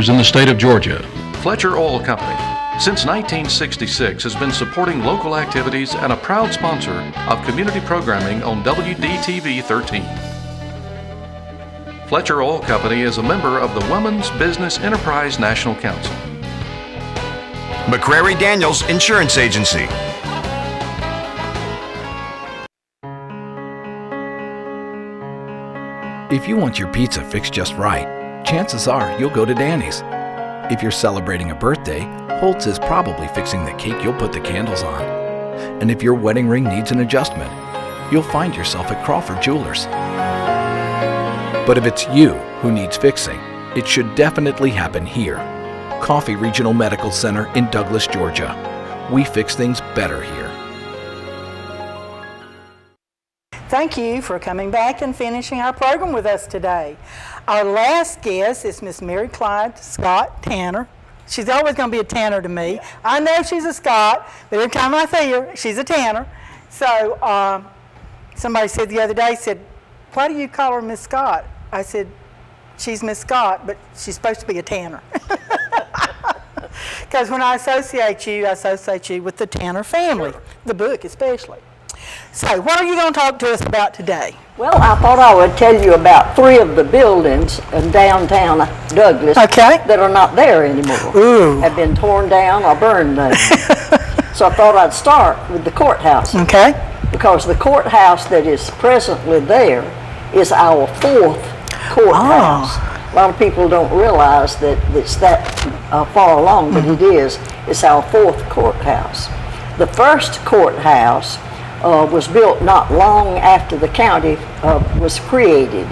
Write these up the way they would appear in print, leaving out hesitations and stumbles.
dealers in the state of Georgia. Fletcher Oil Company, since 1966, has been supporting local activities and a proud sponsor of community programming on WDTV 13. Fletcher Oil Company is a member of the Women's Business Enterprise National Council. McCrary Daniels Insurance Agency. If you want your pizza fixed just right, chances are you'll go to Danny's. If you're celebrating a birthday, Holtz is probably fixing the cake you'll put the candles on. And if your wedding ring needs an adjustment, you'll find yourself at Crawford Jewelers. But if it's you who needs fixing, it should definitely happen here. Coffee Regional Medical Center in Douglas, Georgia. We fix things better here. Thank you for coming back and finishing our program with us today. Our last guest is Miss Mary Clyde Scott Tanner. She's always going to be a Tanner to me. Yeah. I know she's a Scott, but every time I see her, she's a Tanner. So somebody said the other day, why do you call her Miss Scott? I said, she's Miss Scott, but she's supposed to be a Tanner. Because when I associate you with the Tanner family, the book especially. So what are you going to talk to us about today? Well, I thought I would tell you about 3 of the buildings in downtown Douglas that are not there anymore. Ooh. Have been torn down or burned down. So I thought I'd start with the courthouse. Okay. Because the courthouse that is presently there is our 4th courthouse. Oh. A lot of people don't realize that it's that far along, but it is. It's our 4th courthouse. The first courthouse was built not long after the county was created.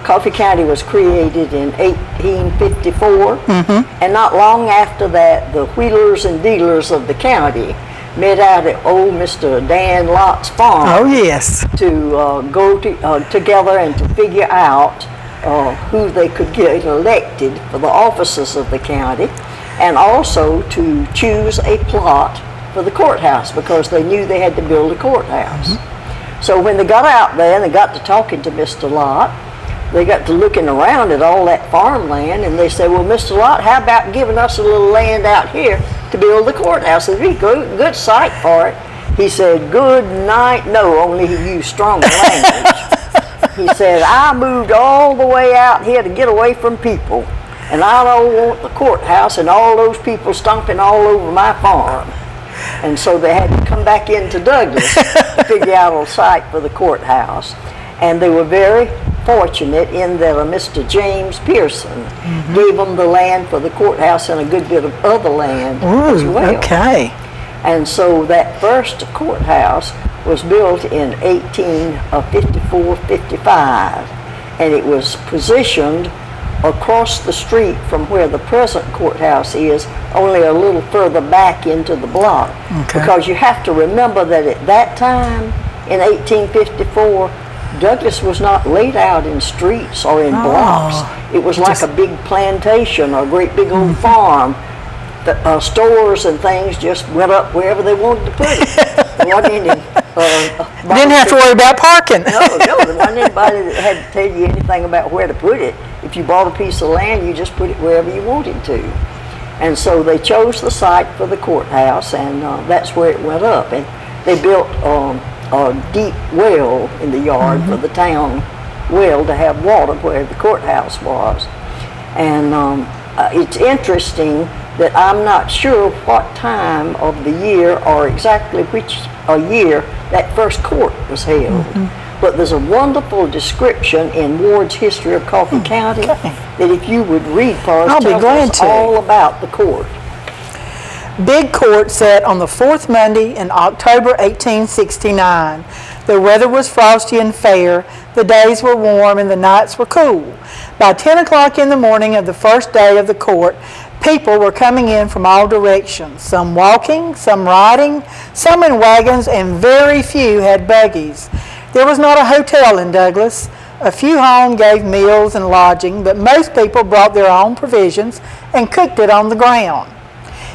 Coffee County was created in 1854, and not long after that, the wheelers and dealers of the county met out at old Mr. Dan Lott's farm. Oh, yes. To go together and to figure out who they could get elected for the offices of the county, and also to choose a plot for the courthouse, because they knew they had to build a courthouse. So when they got out there and they got to talking to Mr. Lott, they got to looking around at all that farmland, and they said, well, Mr. Lott, how about giving us a little land out here to build the courthouse? It'd be a good site for it. He said, good night, no, only he used strong language. He said, I moved all the way out here to get away from people, and I don't want the courthouse and all those people stomping all over my farm. And so they had to come back into Douglas to figure out a site for the courthouse. And they were very fortunate in that Mr. James Pearson gave them the land for the courthouse and a good bit of other land as well. Okay. And so that first courthouse was built in 1854-55, and it was positioned across the street from where the present courthouse is, only a little further back into the block. Okay. Because you have to remember that at that time, in 1854, Douglas was not laid out in streets or in blocks. It was like a big plantation or a great big old farm. The stores and things just went up wherever they wanted to put it. There wasn't any, didn't have to worry about parking. No, there wasn't anybody that had to tell you anything about where to put it. If you bought a piece of land, you just put it wherever you wanted to. And so they chose the site for the courthouse, and that's where it went up. And they built a deep well in the yard for the town well to have water where the courthouse was. And it's interesting that I'm not sure what time of the year or exactly which year that first court was held. But there's a wonderful description in Ward's History of Coffee County that if you would read for us, tell us all about the court. Big Court sat on the 4th Monday in October 1869. The weather was frosty and fair, the days were warm and the nights were cool. By 10 o'clock in the morning of the first day of the court, people were coming in from all directions, some walking, some riding, some in wagons, and very few had buggies. There was not a hotel in Douglas. A few homes gave meals and lodging, but most people brought their own provisions and cooked it on the ground.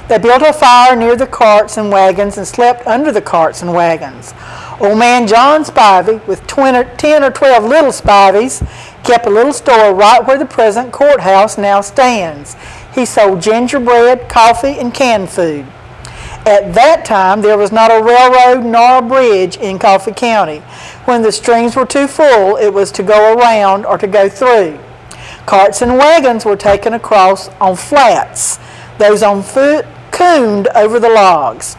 They built a fire near the carts and wagons and slept under the carts and wagons. Old man John Spivey, with 10 or 12 little Spiveys, kept a little store right where the present courthouse now stands. He sold gingerbread, coffee, and canned food. At that time, there was not a railroad nor a bridge in Coffee County. When the streams were too full, it was to go around or to go through. Carts and wagons were taken across on flats. Those on foot cooned over the logs.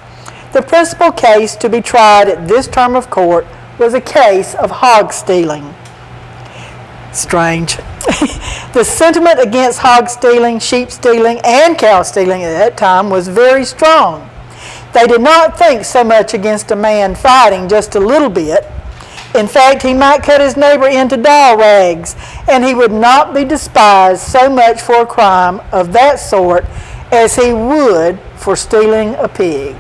The principal case to be tried at this term of court was a case of hog stealing. Strange. The sentiment against hog stealing, sheep stealing, and cow stealing at that time was very strong. They did not think so much against a man fighting just a little bit. In fact, he might cut his neighbor into doll rags, and he would not be despised so much for a crime of that sort as he would for stealing a pig.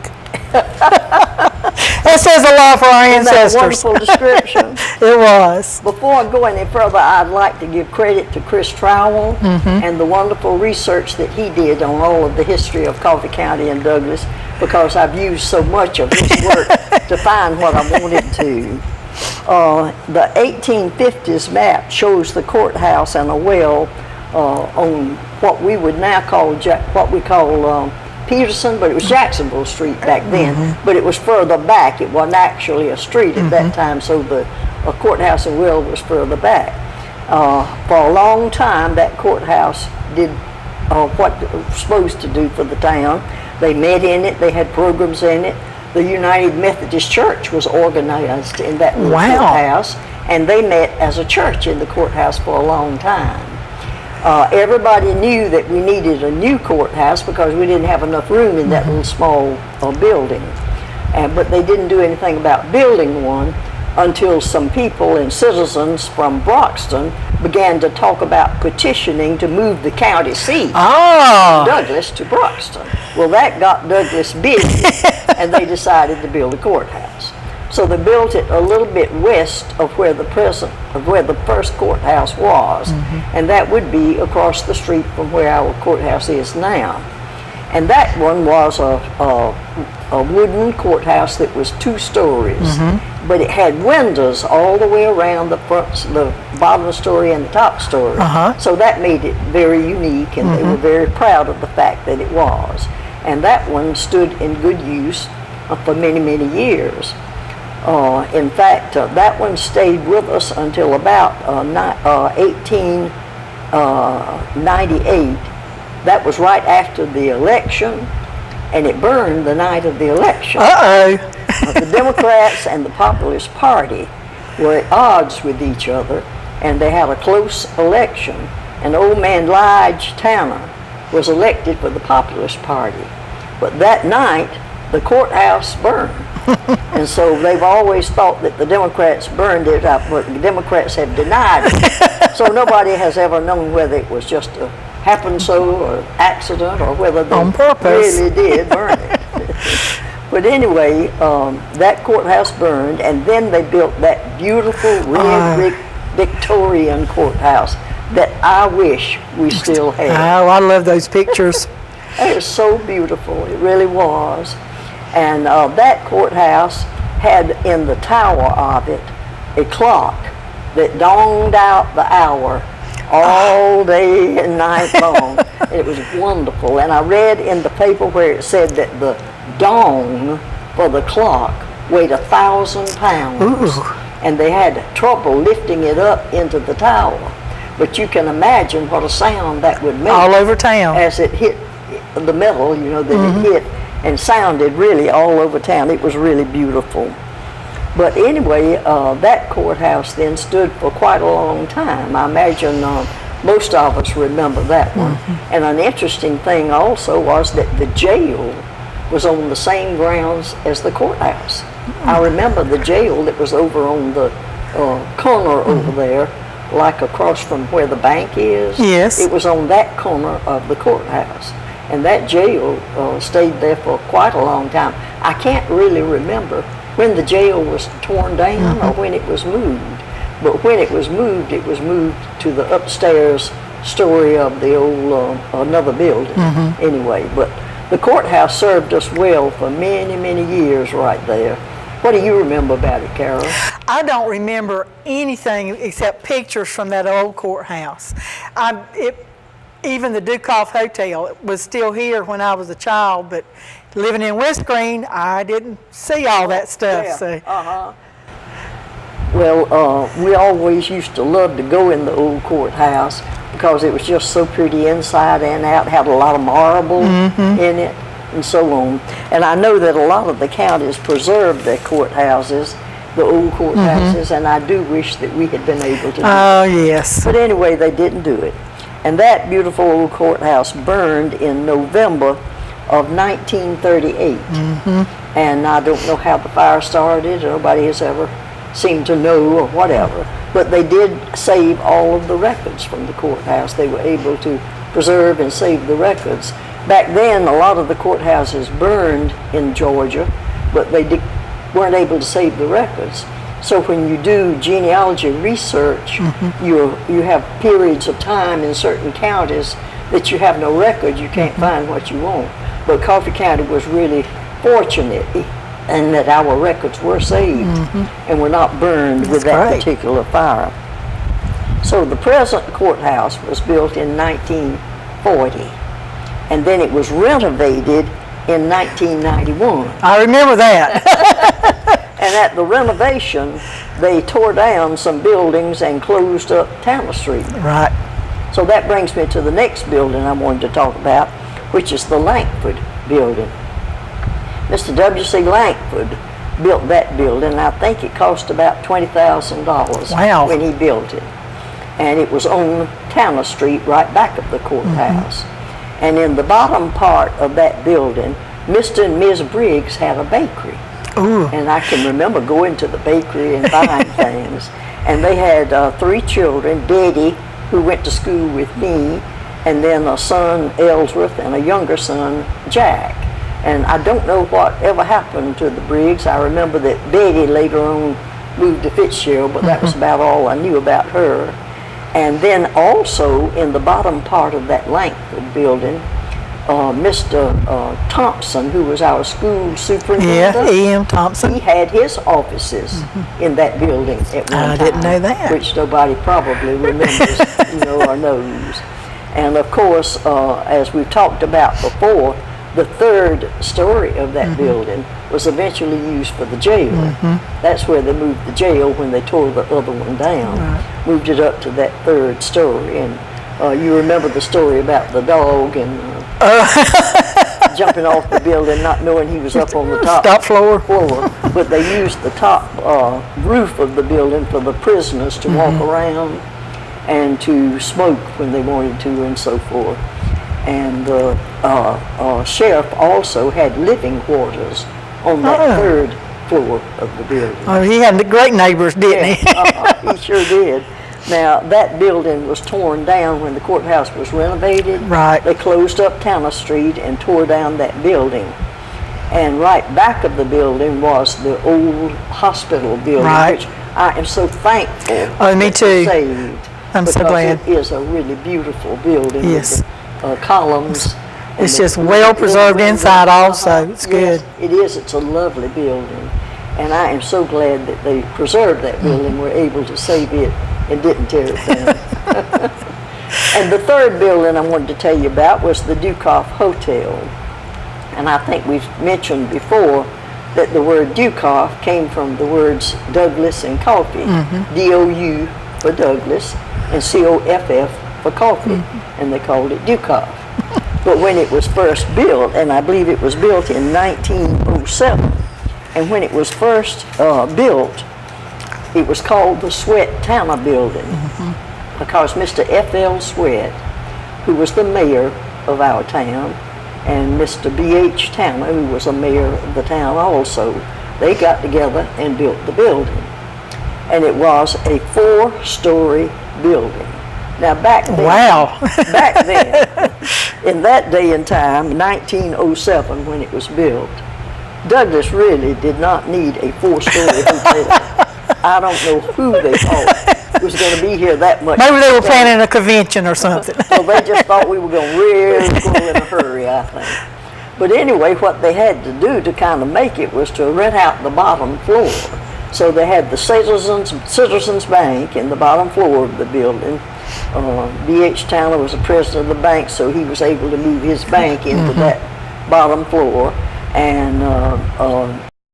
That says a lot for our ancestors. Isn't that a wonderful description? It was. Before I go any further, I'd like to give credit to Chris Trowell and the wonderful research that he did on all of the history of Coffee County and Douglas, because I've used so much of his work to find what I wanted to. The 1850s map shows the courthouse and a well on what we would now call Peterson, but it was Jacksonville Street back then, but it was further back. It wasn't actually a street at that time, so the courthouse and well was further back. For a long time, that courthouse did what it was supposed to do for the town. They met in it, they had programs in it. The United Methodist Church was organized in that little courthouse, and they met as a church in the courthouse for a long time. Everybody knew that we needed a new courthouse because we didn't have enough room in that little small building. But they didn't do anything about building one until some people and citizens from Broxton began to talk about petitioning to move the county seat Douglas to Broxton. Well, that got Douglas busy, and they decided to build a courthouse. So they built it a little bit west of where the first courthouse was, and that would be across the street from where our courthouse is now. And that one was a wooden courthouse that was 2 stories, but it had windows all the way around the bottom story and the top story. So that made it very unique, and they were very proud of the fact that it was. And that one stood in good use for many, many years. In fact, that one stayed with us until about 1898. That was right after the election, and it burned the night of the election. The Democrats and the Populist Party were at odds with each other, and they had a close election. And old man Lige Tanner was elected for the Populist Party. But that night, the courthouse burned. And so they've always thought that the Democrats burned it up, but the Democrats have denied it. So nobody has ever known whether it was just a happen so or accident, or whether they really did burn it. But anyway, that courthouse burned, and then they built that beautiful red brick Victorian courthouse that I wish we still had. Oh, I love those pictures. It was so beautiful, it really was. And that courthouse had in the tower of it a clock that donged out the hour all day and night long. It was wonderful. And I read in the paper where it said that the dong for the clock weighed 1,000 pounds. And they had trouble lifting it up into the tower. But you can imagine what a sound that would make. All over town. As it hit the metal, you know, that it hit, and sounded really all over town. It was really beautiful. But anyway, that courthouse then stood for quite a long time. I imagine most of us remember that one. And an interesting thing also was that the jail was on the same grounds as the courthouse. I remember the jail that was over on the corner over there, like across from where the bank is. Yes. It was on that corner of the courthouse. And that jail stayed there for quite a long time. I can't really remember when the jail was torn down or when it was moved. But when it was moved to the upstairs story of the old, another building anyway. But the courthouse served us well for many, many years right there. What do you remember about it, Carol? I don't remember anything except pictures from that old courthouse. even the Dukoff Hotel was still here when I was a child, but living in West Green, I didn't see all that stuff. Yeah. So. Well, we always used to love to go in the old courthouse because it was just so pretty inside and out, had a lot of marble in it and so on. And I know that a lot of the counties preserved their courthouses, the old courthouses, and I do wish that we had been able to do that. Oh, yes. But anyway, they didn't do it. And that beautiful old courthouse burned in November of 1938. And I don't know how the fire started. Nobody has ever seemed to know or whatever. But they did save all of the records from the courthouse. They were able to preserve and save the records. Back then, a lot of the courthouses burned in Georgia, but they weren't able to save the records. So when you do genealogy research, you have periods of time in certain counties that you have no record, you can't find what you want. But Coffee County was really fortunate in that our records were saved and were not burned with that great. particular fire. So the present courthouse was built in 1940, and then it was renovated in 1991. I remember that. And at the renovation, they tore down some buildings and closed up Tanner Street. Right. So that brings me to the next building I wanted to talk about, which is the Lankford building. Mr. W.C. Lankford built that building. I think it cost about $20,000 Wow. when he built it. And it was on Tanner Street, right back of the courthouse. And in the bottom part of that building, Mr. and Ms. Briggs had a bakery. Ooh. And I can remember going to the bakery and buying things. And they had 3 children, Betty, who went to school with me, and then a son, Ellsworth, and a younger son, Jack. And I don't know what ever happened to the Briggs. I remember that Betty later on moved to Fitzgerald, but that was about all I knew about her. And then also in the bottom part of that Lankford building, Mr. Thompson, who was our school superintendent, E.M. Thompson. he had his offices in that building at one time. I didn't know that. Which nobody probably remembers, or knows. And of course, as we've talked about before, the 3rd story of that building was eventually used for the jail. That's where they moved the jail when they tore the other one down. Moved it up to that 3rd story. And you remember the story about the dog and jumping off the building, not knowing he was up on the top floor. But they used the top roof of the building for the prisoners to walk around and to smoke when they wanted to and so forth. And the sheriff also had living quarters on that 3rd floor of the building. Oh, he had great neighbors, didn't he? He sure did. Now, that building was torn down when the courthouse was renovated. Right. They closed up Tanner Street and tore down that building. And right back of the building was the old hospital building, Right. which I am so thankful Oh, me that too. was saved. I'm so because glad. it is a really beautiful building. Yes. With the, columns. and It's the just well preserved little inside windows. also. It's good. Yes, it is. It's a lovely building. And I am so glad that they preserved that building, were able to save it and didn't tear it down. And the 3rd building I wanted to tell you about was the Dukoff Hotel. And I think we've mentioned before that the word Dukoff came from the words Douglas and coffee. D-O-U for Douglas and C-O-F-F for coffee. And they called it Dukoff. But when it was first built, and I believe it was built in 1907, and when it was first built, it was called the Sweat Tanner Building because Mr. F.L. Sweat, who was the mayor of our town, and Mr. B.H. Tanner, who was a mayor of the town also, they got together and built the building. And it was a 4-story building. Now back then, Wow. back then, in that day and time, 1907 when it was built, Douglas really did not need a 4-story hotel. I don't know who they thought was going to be here that much. Maybe they were planning a convention or something. So they just thought we were going to really go in a hurry, I think. But anyway, what they had to do to kind of make it was to rent out the bottom floor. So they had the Citizens Bank in the bottom floor of the building, B.H. Towner was the president of the bank, so he was able to move his bank into that bottom floor. And